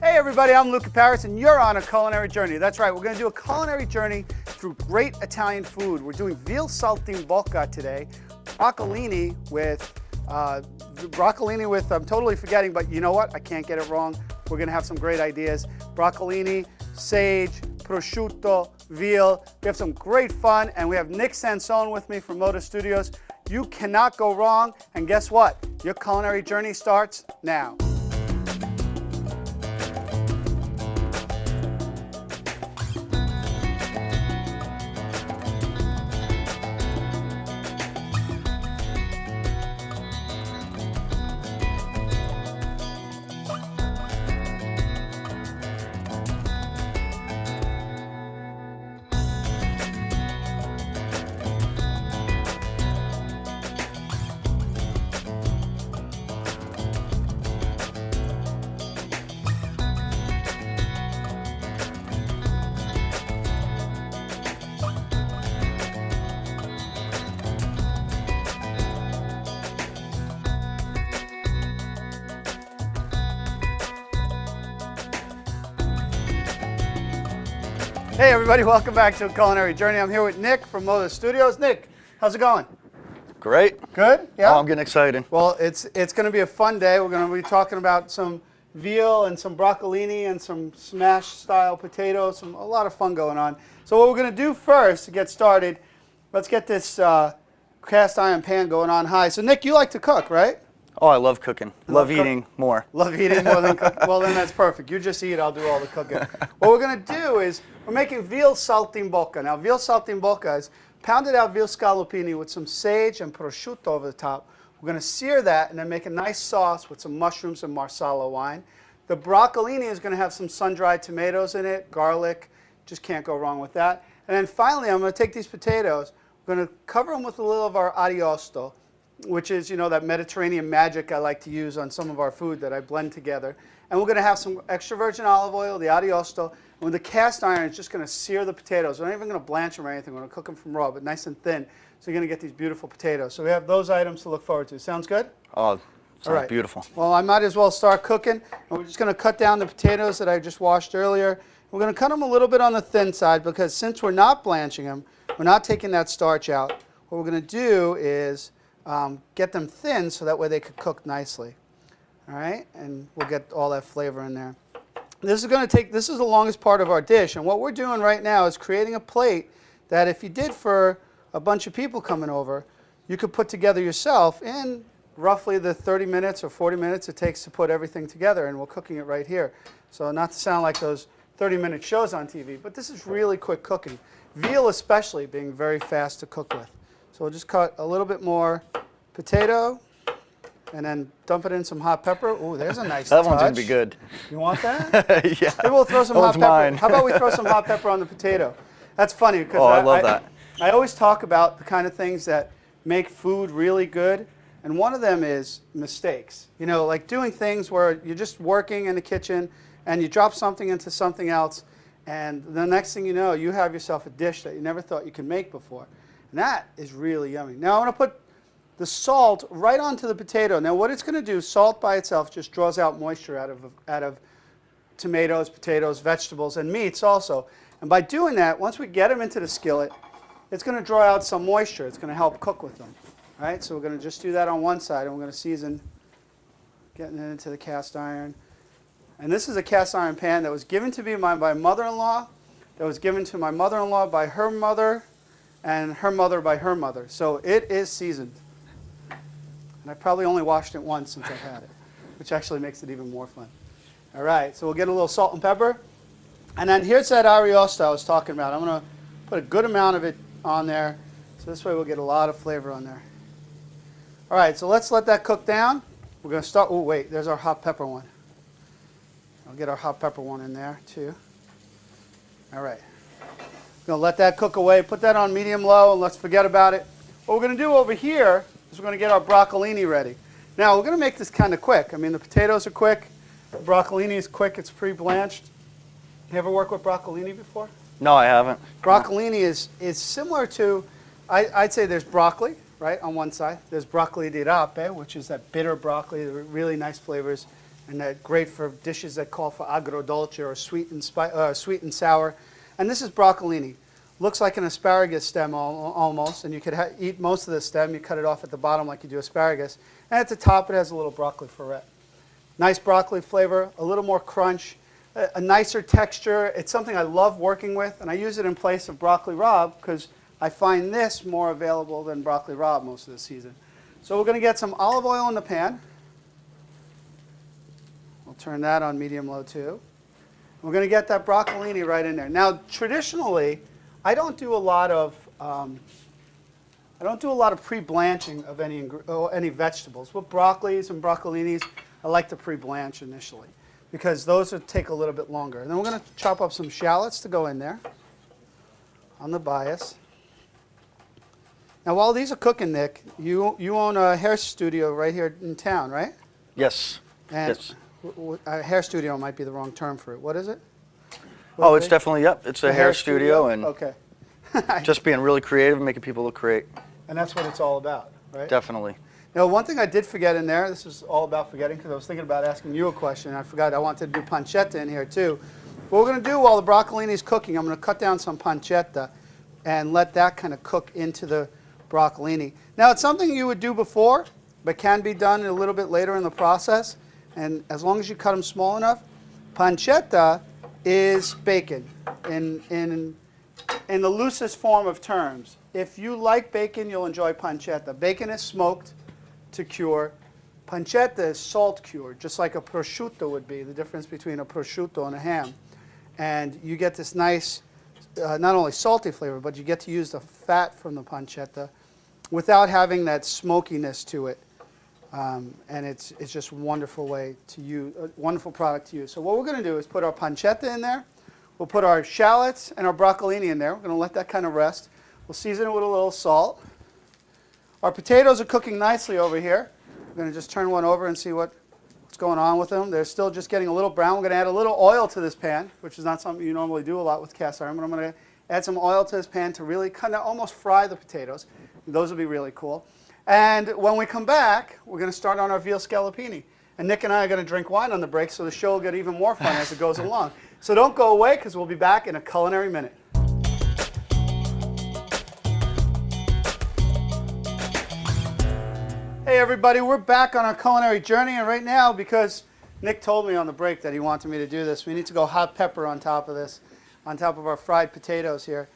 Hey everybody, I'm Luca and you're on a culinary journey. That's right, we're going to do a culinary journey through great Italian food. We're doing veal saltimbocca today, broccolini with, I'm totally forgetting, but you know what? I can't get it wrong. We're going to have some great ideas. Broccolini, sage, prosciutto, veal. We have some great fun, and we have Nick Sansone with me from Moda Studios. You cannot go wrong, and guess what? Your culinary journey starts now. Hey everybody, welcome back to a culinary journey. I'm here with Nick from Moda Studios. Nick, how's it going? Great. Good? Yeah? Oh, I'm getting excited. Well, it's going to be a fun day. We're going to be talking about some veal and some broccolini and some smash style potatoes, a lot of fun going on. So what we're going to do first to get started, let's get this cast iron pan going on high. So Nick, you like to cook, right? Oh, I love cooking. Love eating more. Love eating more than cooking. Well, then that's perfect. You just eat, I'll do all the cooking. What we're going to do is we're making veal saltimbocca. Now, veal saltimbocca is pounded out veal scallopini with some sage and prosciutto over the top. We're going to sear that and then make a nice sauce with some mushrooms and marsala wine. The broccolini is going to have some sun-dried tomatoes in it, garlic. Just can't go wrong with that. And then finally, I'm going to take these potatoes. We're going to cover them with a little of our ariosto, which is, you know, that Mediterranean magic I like to use on some of our food that I blend together. And we're going to have some extra virgin olive oil, the ariosto, and with the cast iron, it's just going to sear the potatoes. We're not even going to blanch them or anything. We're going to cook them from raw, but nice and thin. So you're going to get these beautiful potatoes. So we have those items to look forward to. Sounds good? Oh, sounds all right. Beautiful. Well, I might as well start cooking. And we're just going to cut down the potatoes that I just washed earlier. We're going to cut them a little bit on the thin side because since we're not blanching them, we're not taking that starch out. What we're going to do is get them thin so that way they could cook nicely. All right, and we'll get all that flavor in there. This is the longest part of our dish, and what we're doing right now is creating a plate that if you did for a bunch of people coming over, you could put together yourself in roughly the 30 minutes or 40 minutes it takes to put everything together, and we're cooking it right here. So not to sound like those 30-minute shows on TV, but this is really quick cooking. Veal especially being very fast to cook with. So we'll just cut a little bit more potato and then dump it in some hot pepper. Ooh, there's a nice touch. That one's going to be good. You want that? Yeah. Maybe we'll throw some hot pepper. Mine. How about we throw some hot pepper on the potato? That's funny because I love that. I always talk about the kind of things that make food really good, and one of them is mistakes. You know, like doing things where you're just working in the kitchen and you drop something into something else, and the next thing you know, you have yourself a dish that you never thought you could make before. And that is really yummy. Now I want to put the salt right onto the potato. Now what it's going to do, salt by itself just draws out moisture out of tomatoes, potatoes, vegetables, and meats also. And by doing that, once we get them into the skillet, it's going to draw out some moisture. It's going to help cook with them. All right, so we're going to just do that on one side, and we're going to season, getting it into the cast iron. And this is a cast iron pan that was given to me by my mother-in-law, that was given to my mother-in-law by her mother, and her mother by her mother. So it is seasoned. And I probably only washed it once since I've had it, which actually makes it even more fun. All right, so we'll get a little salt and pepper. And then here's that ariosto I was talking about. I'm going to put a good amount of it on there, so this way we'll get a lot of flavor on there. All right, so let's let that cook down. We're going to start, oh wait, there's our hot pepper one. I'll get our hot pepper one in there too. All right. We're going to let that cook away. Put that on medium-low and let's forget about it. What we're going to do over here is we're going to get our broccolini ready. Now, we're going to make this kind of quick. I mean, the potatoes are quick. The broccolini is quick. It's pre-blanched. You ever work with broccolini before? No, I haven't. Broccolini is similar to, I'd say there's broccoli, right, on one side. There's broccoli di rape, which is that bitter broccoli, really nice flavors. and great for dishes that call for agrodolce or sweet and sour. And this is broccolini. Looks like an asparagus stem almost, and you could eat most of the stem. You cut it off at the bottom like you do asparagus. And at the top, it has a little broccoli ferret. Nice broccoli flavor, a little more crunch, a nicer texture. It's something I love working with, and I use it in place of broccoli rabe because I find this more available than broccoli rabe most of the season. So we're going to get some olive oil in the pan. We'll turn that on medium-low too. We're going to get that broccolini right in there. Now, traditionally, I don't do a lot of pre-blanching of any vegetables. With broccolis and broccolinis, I like to pre-blanch initially because those would take a little bit longer. And then we're going to chop up some shallots to go in there on the bias. Now, while these are cooking, Nick, you own a hair studio right here in town, right? Yes. And Yes. A hair studio might be the wrong term for it. What is it? Oh, it's definitely, yep. It's a hair studio, and okay. just being really creative and making people look great. And that's what it's all about, right? Definitely. Now, one thing I did forget in there, this is all about forgetting because I was thinking about asking you a question. I forgot I wanted to do pancetta in here too. What we're going to do while the broccolini is cooking, I'm going to cut down some pancetta and let that kind of cook into the broccolini. Now, it's something you would do before, but can be done a little bit later in the process. And as long as you cut them small enough, pancetta is bacon in the loosest form of terms. If you like bacon, you'll enjoy pancetta. Bacon is smoked to cure. Pancetta is salt cured, just like a prosciutto would be, the difference between a prosciutto and a ham. And you get this nice, not only salty flavor, but you get to use the fat from the pancetta without having that smokiness to it. And it's just a wonderful way to use, a wonderful product to use. So what we're going to do is put our pancetta in there. We'll put our shallots and our broccolini in there. We're going to let that kind of rest. We'll season it with a little salt. Our potatoes are cooking nicely over here. We're going to just turn one over and see what's going on with them. They're still just getting a little brown. We're going to add a little oil to this pan, which is not something you normally do a lot with cast iron, but I'm going to add some oil to this pan to really kind of almost fry the potatoes. Those will be really cool. And when we come back, we're going to start on our veal scallopini. And Nick and I are going to drink wine on the break, so the show will get even more fun as it goes along. So don't go away, because we'll be back in a culinary minute. Hey everybody, we're back on our culinary journey, and right now, because Nick told me on the break that he wanted me to do this, we need to go hot pepper on top of this, on top of our fried potatoes here.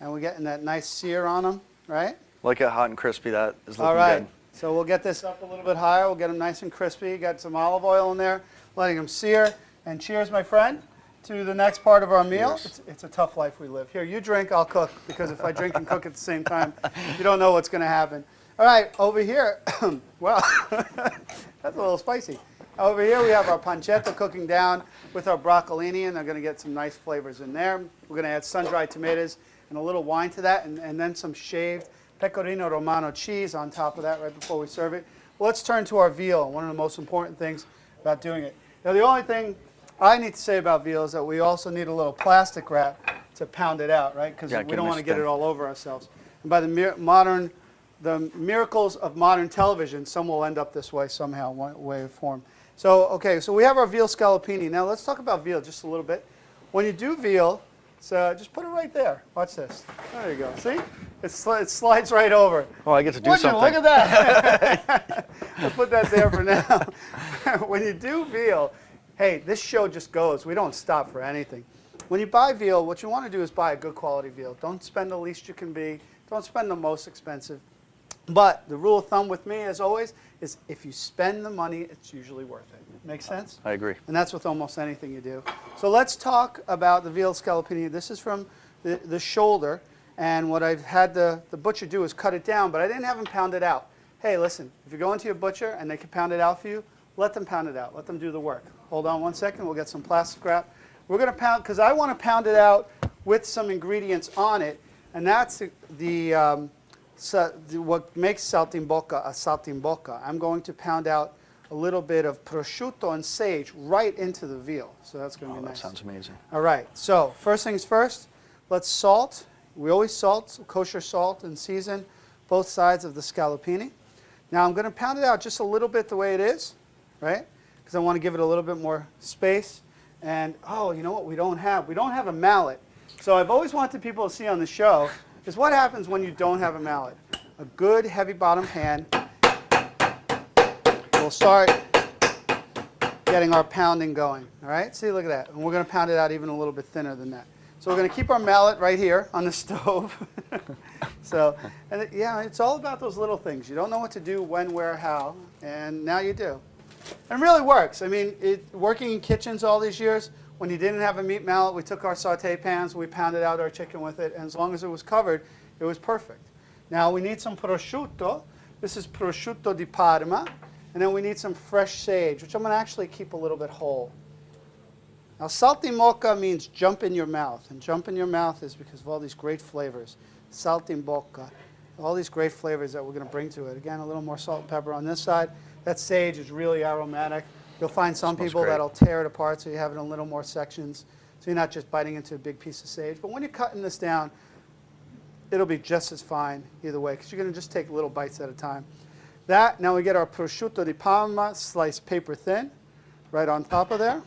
And we're getting that nice sear on them, right? Like it hot and crispy. That is looking All right, good. so we'll get this up a little bit higher. We'll get them nice and crispy. Got some olive oil in there, letting them sear. And cheers, my friend, to the next part of our meal. It's a tough life we live. Here, you drink, I'll cook, because if I drink and cook at the same time, you don't know what's going to happen. All right, over here, well, that's a little spicy. Over here we have our pancetta cooking down with our broccolini, and they're going to get some nice flavors in there. We're going to add sun-dried tomatoes and a little wine to that, and then some shaved pecorino romano cheese on top of that right before we serve it. Well, let's turn to our veal, one of the most important things about doing it. Now, the only thing I need to say about veal is that we also need a little plastic wrap to pound it out, right? Because we don't want to get it all over ourselves. And by the miracles of modern television, some will end up this way somehow, one way or form. So, okay, so we have our veal scallopini. Now, let's talk about veal just a little bit. When you do veal, so just put it right there. Watch this. There you go. See? It slides right over. Oh, I get to do something. Look at that. I'll put that there for now. When you do veal, hey, this show just goes. We don't stop for anything. When you buy veal, what you want to do is buy a good quality veal. Don't spend the least you can be. Don't spend the most expensive. But the rule of thumb with me, as always, is if you spend the money, it's usually worth it. Make sense? I agree. And that's with almost anything you do. So let's talk about the veal scallopini. This is from the shoulder. And what I've had the butcher do is cut it down, but I didn't have him pound it out. Hey, listen, if you're going to your butcher and they can pound it out for you, let them pound it out. Let them do the work. Hold on one second. We'll get some plastic wrap. We're going to pound, because I want to pound it out with some ingredients on it, and that's what makes Saltimbocca a Saltimbocca. I'm going to pound out a little bit of prosciutto and sage right into the veal. So that's going to be nice. That sounds amazing. All right. So first things first, let's salt. We always salt, kosher salt, and season both sides of the scallopini. Now I'm going to pound it out just a little bit the way it is, right? because I want to give it a little bit more space. And, oh, you know what we don't have? We don't have a mallet. So I've always wanted people to see on the show is what happens when you don't have a mallet. A good heavy bottom pan. We'll start getting our pounding going. All right, see, look at that. And we're going to pound it out even a little bit thinner than that. So we're going to keep our mallet right here on the stove. So, and yeah, it's all about those little things. You don't know what to do, when, where, how, and now you do. And it really works. I mean, working in kitchens all these years, when you didn't have a meat mallet, we took our saute pans, we pounded out our chicken with it, and as long as it was covered, it was perfect. Now we need some prosciutto. This is prosciutto di Parma. And then we need some fresh sage, which I'm going to actually keep a little bit whole. Now, Saltimbocca means jump in your mouth. And jump in your mouth is because of all these great flavors. Saltimbocca, all these great flavors that we're going to bring to it. Again, a little more salt and pepper on this side. That sage is really aromatic. You'll find some people that'll tear it apart, so you have it in little more sections. So you're not just biting into a big piece of sage. But when you're cutting this down, it'll be just as fine either way, because you're going to just take little bites at a time. Now we get our prosciutto di Parma, sliced paper thin, right on top of there.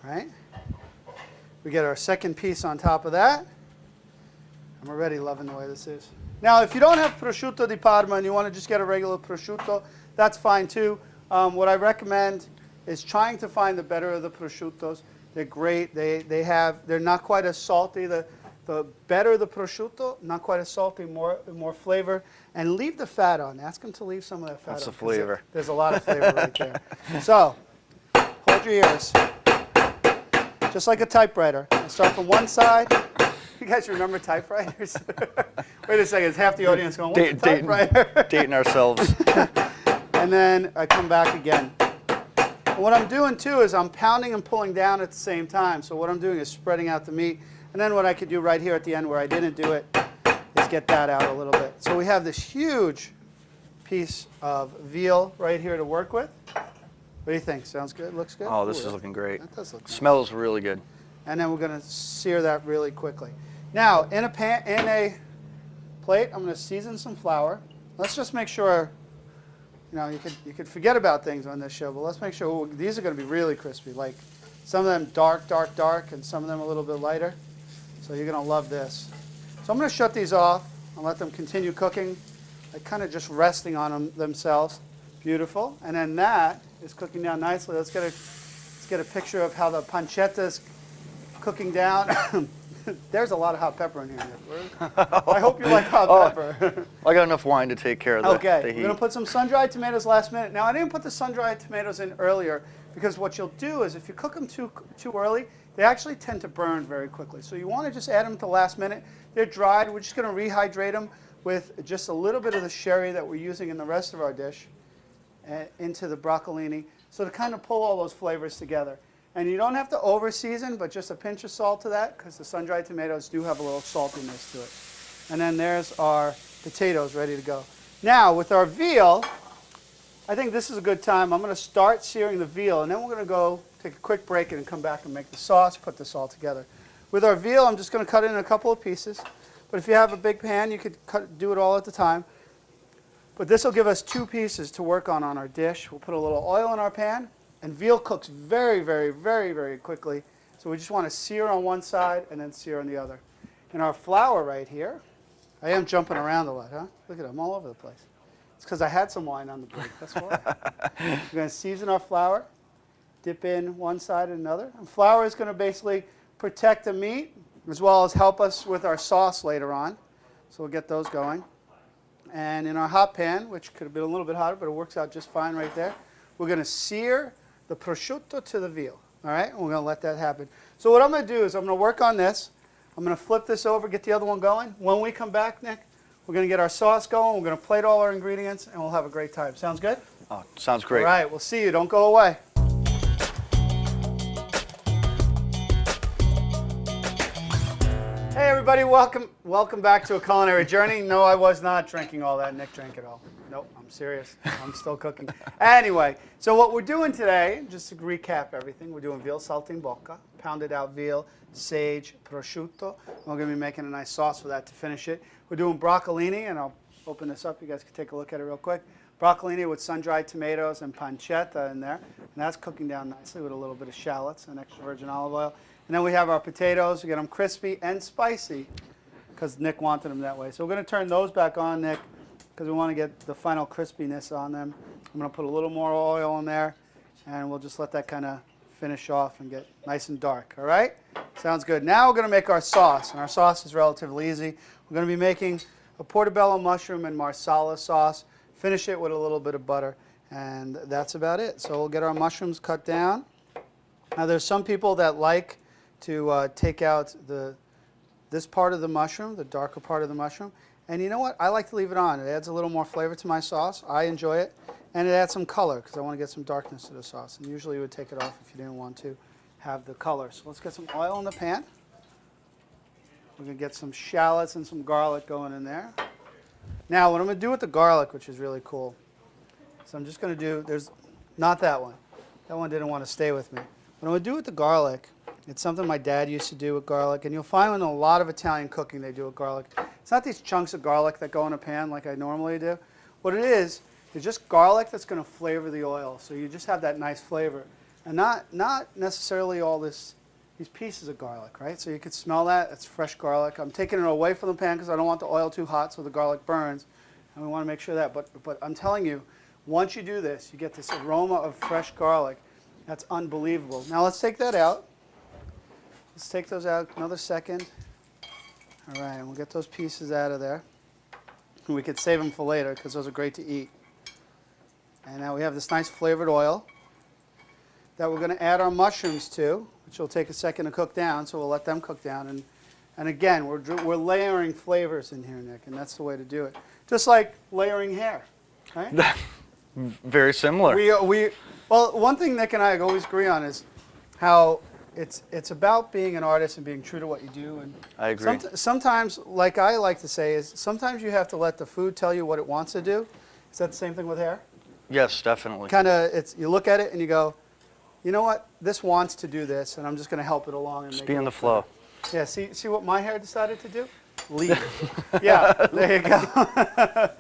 Right? We get our second piece on top of that. I'm already loving the way this is. Now, if you don't have prosciutto di Parma and you want to just get a regular prosciutto, that's fine too. What I recommend is trying to find the better of the prosciuttos. They're great. They're not quite as salty. The better the prosciutto, not quite as salty, more flavor. And leave the fat on. Ask them to leave some of that fat on. That's the flavor. There's a lot of flavor right there. So, hold your ears. Just like a typewriter. I'll start from one side. You guys remember typewriters? Wait a second, it's half the audience going, what's a typewriter? Dating ourselves. And then I come back again. And what I'm doing too is I'm pounding and pulling down at the same time. So what I'm doing is spreading out the meat. And then what I could do right here at the end where I didn't do it is get that out a little bit. So we have this huge piece of veal right here to work with. What do you think? Sounds good? Looks good? Oh, this is looking great. That does look nice. Smells really good. And then we're going to sear that really quickly. Now, in a plate, I'm going to season some flour. Let's just make sure, you know, you could forget about things on this show, but let's make sure these are going to be really crispy. Like some of them dark, dark, dark, and some of them a little bit lighter. So you're going to love this. So I'm going to shut these off and let them continue cooking, like kind of just resting on themselves. Beautiful. And then that is cooking down nicely. Let's get a picture of how the pancetta is cooking down. There's a lot of hot pepper in here. I hope you like hot pepper. I got enough wine to take care of the heat. Okay, we're going to put some sun-dried tomatoes last minute. Now, I didn't put the sun-dried tomatoes in earlier because what you'll do is if you cook them too early, they actually tend to burn very quickly. So you want to just add them to the last minute. They're dried. We're just going to rehydrate them with just a little bit of the sherry that we're using in the rest of our dish into the broccolini. So to kind of pull all those flavors together. And you don't have to over-season, but just a pinch of salt to that because the sun-dried tomatoes do have a little saltiness to it. And then there's our potatoes ready to go. Now, with our veal, I think this is a good time. I'm going to start searing the veal, and then we're going to go take a quick break and come back and make the sauce, put this all together. With our veal, I'm just going to cut it in a couple of pieces. But if you have a big pan, you could do it all at the time. But this will give us 2 pieces to work on our dish. We'll put a little oil in our pan. And veal cooks very, very, very, very quickly. So we just want to sear on one side and then sear on the other. And our flour right here, I am jumping around a lot, huh? Look at it, I'm all over the place. It's because I had some wine on the break, that's why. We're going to season our flour, dip in one side and another. And flour is going to basically protect the meat as well as help us with our sauce later on. So we'll get those going. And in our hot pan, which could have been a little bit hotter, but it works out just fine right there, we're going to sear the prosciutto to the veal, all right? And we're going to let that happen. So what I'm going to do is I'm going to work on this. I'm going to flip this over, get the other one going. When we come back, Nick, we're going to get our sauce going. We're going to plate all our ingredients, and we'll have a great time. Sounds good? Oh, sounds great. All right, we'll see you. Don't go away. Hey, everybody. Welcome back to A Culinary Journey. No, I was not drinking all that. Nick drank it all. Nope, I'm serious. I'm still cooking. Anyway, so what we're doing today, just to recap everything, we're doing veal saltimbocca, pounded out veal, sage, prosciutto. We're going to be making a nice sauce for that to finish it. We're doing broccolini, and I'll open this up. You guys can take a look at it real quick. broccolini with sun-dried tomatoes and pancetta in there. And that's cooking down nicely with a little bit of shallots and extra virgin olive oil. And then we have our potatoes. We get them crispy and spicy because Nick wanted them that way. So we're going to turn those back on, Nick, because we want to get the final crispiness on them. I'm going to put a little more oil in there, and we'll just let that kind of finish off and get nice and dark. All right? Sounds good. Now we're going to make our sauce, and our sauce is relatively easy. We're going to be making a portobello mushroom and marsala sauce. Finish it with a little bit of butter, and that's about it. So we'll get our mushrooms cut down. Now there's some people that like to take out this part of the mushroom, the darker part of the mushroom. And you know what? I like to leave it on. It adds a little more flavor to my sauce. I enjoy it. And it adds some color because I want to get some darkness to the sauce. And usually you would take it off if you didn't want to have the color. So let's get some oil in the pan. We're going to get some shallots and some garlic going in there. Now what I'm going to do with the garlic, which is really cool, so I'm just going to do, there's not that one. That one didn't want to stay with me. What I'm going to do with the garlic, it's something my dad used to do with garlic, and you'll find in a lot of Italian cooking they do with garlic. It's not these chunks of garlic that go in a pan like I normally do. What it is just garlic that's going to flavor the oil, so you just have that nice flavor. And not necessarily all these pieces of garlic, right? So you could smell that. It's fresh garlic. I'm taking it away from the pan because I don't want the oil too hot so the garlic burns. And we want to make sure that. But I'm telling you, once you do this, you get this aroma of fresh garlic. That's unbelievable. Now let's take that out. Let's take those out another second. All right, and we'll get those pieces out of there. And we could save them for later because those are great to eat. And now we have this nice flavored oil that we're going to add our mushrooms to, which will take a second to cook down, so we'll let them cook down. And again, we're layering flavors in here, Nick, and that's the way to do it. Just like layering hair, right? Very similar. Well, one thing Nick and I always agree on is how it's about being an artist and being true to what you do. And I agree. Sometimes, like I like to say, is sometimes you have to let the food tell you what it wants to do. Is that the same thing with hair? Yes, definitely. You look at it and you go, you know what? This wants to do this, and I'm just going to help it along. And Just make be it in the flow. Yeah, see what my hair decided to do? Leave. Yeah, there you go.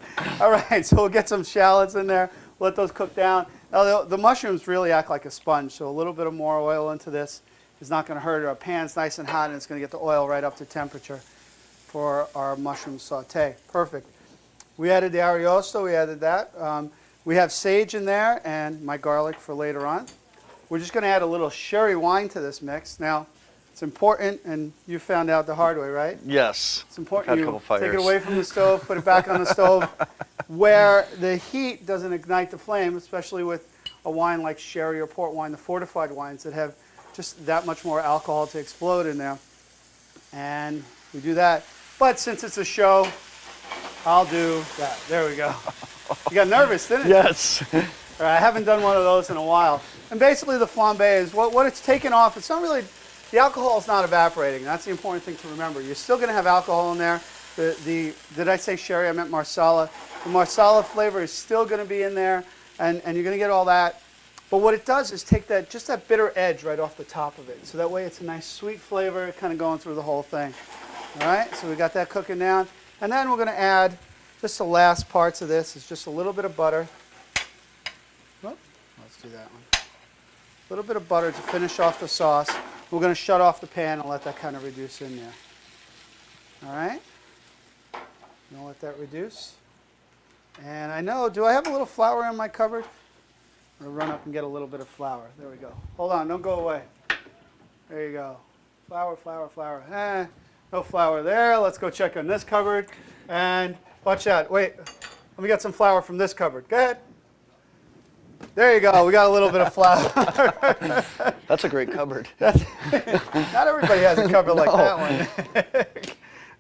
All right, so we'll get some shallots in there. Let those cook down. Now, the mushrooms really act like a sponge, so a little bit of more oil into this is not going to hurt it. Our pan's nice and hot, and it's going to get the oil right up to temperature for our mushroom saute. Perfect. We added the ariosto. We added that. We have sage in there and my garlic for later on. We're just going to add a little sherry wine to this mix. Now, it's important, and you found out the hard way, right? Yes. It's important Had a you couple fires. take it away from the stove, put it back on the stove, where the heat doesn't ignite the flame, especially with a wine like sherry or port wine, the fortified wines that have just that much more alcohol to explode in there. And we do that. But since it's a show, I'll do that. There we go. You got nervous, didn't you? Yes. All right, I haven't done one of those in a while. And basically the flambe is what it's taken off. It's not really, the alcohol is not evaporating. That's the important thing to remember. You're still going to have alcohol in there. Did I say sherry? I meant marsala. The marsala flavor is still going to be in there, and you're going to get all that. But what it does is take just that bitter edge right off the top of it. So that way it's a nice sweet flavor kind of going through the whole thing. All right, so we got that cooking down. And then we're going to add just the last parts of this is just a little bit of butter. Whoop, let's do that one. A little bit of butter to finish off the sauce. We're going to shut off the pan and let that kind of reduce in there. All right, I'm going to let that reduce. And I know, do I have a little flour in my cupboard? I'm going to run up and get a little bit of flour. There we go. Hold on, don't go away. There you go. Flour, flour, flour. No flour there. Let's go check on this cupboard. And watch out. Wait, let me get some flour from this cupboard. Go ahead. There you go. We got a little bit of flour. That's a great cupboard. Not everybody has a cupboard like that one.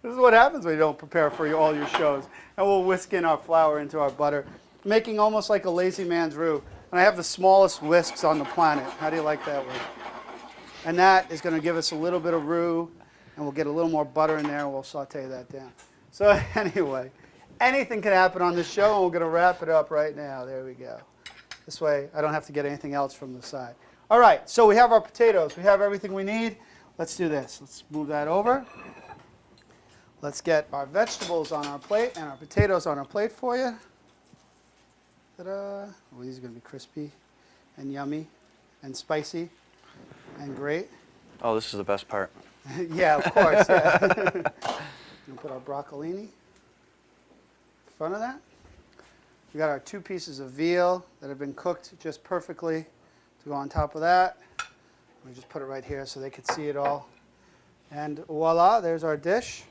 This is what happens when you don't prepare for all your shows. And we'll whisk in our flour into our butter, making almost like a lazy man's roux. And I have the smallest whisks on the planet. How do you like that one? And that is going to give us a little bit of roux, and we'll get a little more butter in there, and we'll saute that down. So anyway, anything can happen on this show, and we're going to wrap it up right now. There we go. This way, I don't have to get anything else from the side. All right, so we have our potatoes. We have everything we need. Let's do this. Let's move that over. Let's get our vegetables on our plate and our potatoes on our plate for you. Ta-da. Oh, these are going to be crispy and yummy and spicy and great. Oh, this is the best part. Yeah, of course. Yeah. We'll put our broccolini in front of that. We got our 2 pieces of veal that have been cooked just perfectly to go on top of that. We just put it right here so they could see it all. And voila, there's our dish.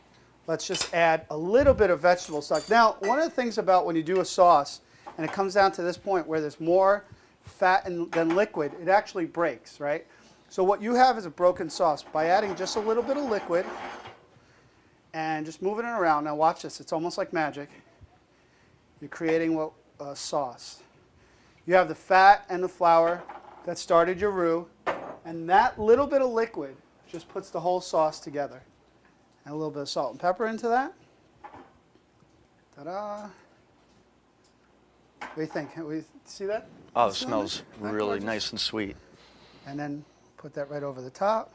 Let's just add a little bit of vegetable stock. Now, one of the things about when you do a sauce, and it comes down to this point where there's more fat than liquid, it actually breaks, right? So what you have is a broken sauce. By adding just a little bit of liquid and just moving it around. Now watch this, it's almost like magic. You're creating a sauce. You have the fat and the flour that started your roux, and that little bit of liquid just puts the whole sauce together. And a little bit of salt and pepper into that. Ta-da. What do you think? Can we see that? Oh, it smells really nice and sweet. And then put that right over the top.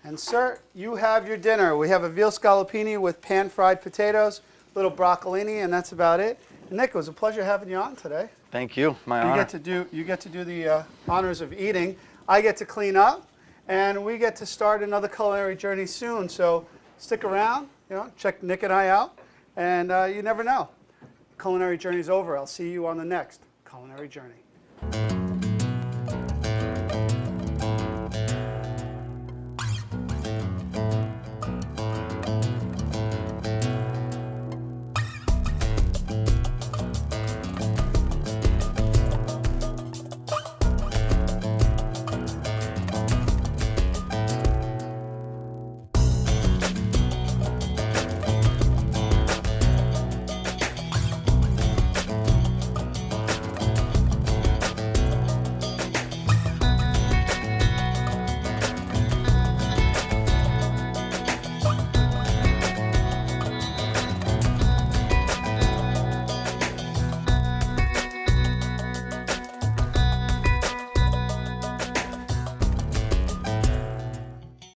And sir, you have your dinner. We have a veal scallopini with pan-fried potatoes, little broccolini, and that's about it. And Nick, it was a pleasure having you on today. Thank you. My honor. You get to do the honors of eating. I get to clean up, and we get to start another culinary journey soon. So stick around, check Nick and I out, and you never know. Culinary journey's over. I'll see you on the next culinary journey.